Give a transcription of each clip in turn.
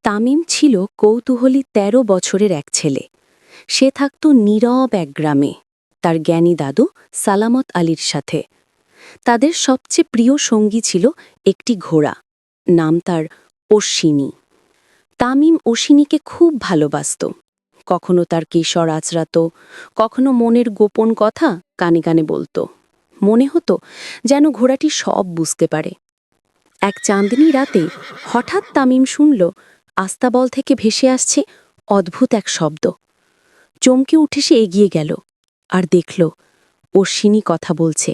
তামিম ছিল কৌতূহলী ১৩ বছরের এক ছেলে। সে থাকত নীরব এক গ্রামে তার জ্ঞানী দাদু সালামত আলীর সাথে। তাদের সবচেয়ে প্রিয় সঙ্গী ছিল একটি ঘোড়া, নাম তার অশ্বিনী। তামিম অশ্বিনীকে খুব ভালোবাসত। কখনো তার কেশর আঁচড়াত, কখনো মনের গোপন কথা কানে কানে বলত। মনে হতো যেন ঘোড়াটি সব বুঝতে পারে। এক চাঁদনি রাতে হঠাৎ তামিম শুনল আস্তাবল থেকে ভেসে আসছে অদ্ভুত এক শব্দ। চমকে উঠে সে এগিয়ে গেল আর দেখল অশ্বিনী কথা বলছে।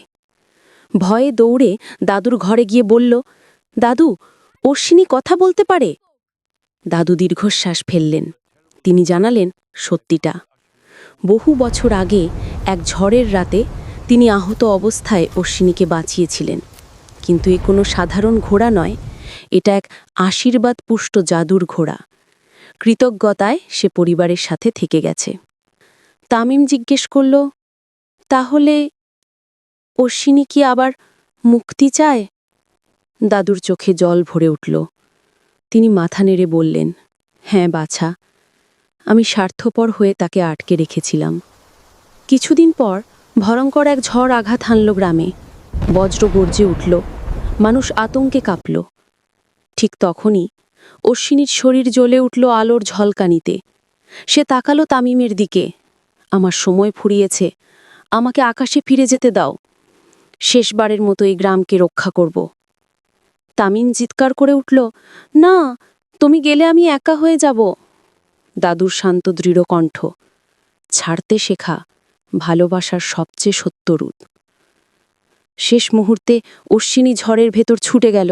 ভয়ে দৌড়ে দাদুর ঘরে গিয়ে বলল, দাদু, অশ্বিনী কথা বলতে পারে। দাদু দীর্ঘশ্বাস ফেললেন। তিনি জানালেন সত্যিটা। বহু বছর আগে এক ঝড়ের রাতে তিনি আহত অবস্থায় অশ্বিনীকে বাঁচিয়েছিলেন। কিন্তু এ কোনো সাধারণ ঘোড়া নয়, এটা এক আশীর্বাদ পুষ্ট জাদুর ঘোড়া। কৃতজ্ঞতায় সে পরিবারের সাথে থেকে গেছে। তামিম জিজ্ঞেস করল, তাহলে অশ্বিনী কি আবার মুক্তি চায়? দাদুর চোখে জল ভরে উঠল। তিনি মাথা নেড়ে বললেন, হ্যাঁ বাছা, আমি স্বার্থপর হয়ে তাকে আটকে রেখেছিলাম। কিছুদিন পর ভয়ঙ্কর এক ঝড় আঘাত হানল গ্রামে। বজ্র গর্জে উঠল, মানুষ আতঙ্কে কাঁপল। ঠিক তখনই অশ্বিনীর শরীর জ্বলে উঠল আলোর ঝলকানিতে। সে তাকালো তামিমের দিকে। আমার সময় ফুরিয়েছে, আমাকে আকাশে ফিরে যেতে দাও। শেষবারের মতো এই গ্রামকে রক্ষা করব। তামিম চিৎকার করে উঠল, না, তুমি গেলে আমি একা হয়ে যাব। দাদুর শান্ত দৃঢ় কণ্ঠ, ছাড়তে শেখা ভালোবাসার সবচেয়ে সত্য রূপ। শেষ মুহূর্তে অশ্বিনী ঝড়ের ভেতর ছুটে গেল।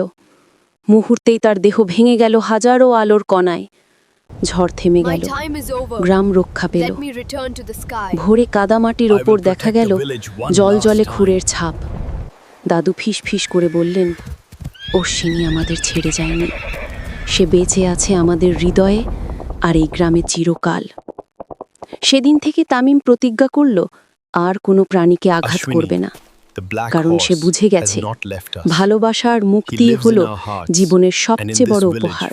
মুহূর্তেই তার দেহ ভেঙে গেল হাজারো আলোর কণায়। ঝড় থেমে গেল, গ্রাম রক্ষা পেল। ভোরে কাদামাটির ওপর দেখা গেল জলজলে খুরের ছাপ। দাদু ফিস ফিস করে বললেন, অশ্বিনী আমাদের ছেড়ে যায়নি, সে বেঁচে আছে আমাদের হৃদয়ে আর এই গ্রামে চিরকাল। সেদিন থেকে তামিম প্রতিজ্ঞা করল আর কোনো প্রাণীকে আঘাত করবে না, কারণ সে বুঝে গেছে ভালোবাসা আর মুক্তি হল জীবনের সবচেয়ে বড় উপহার।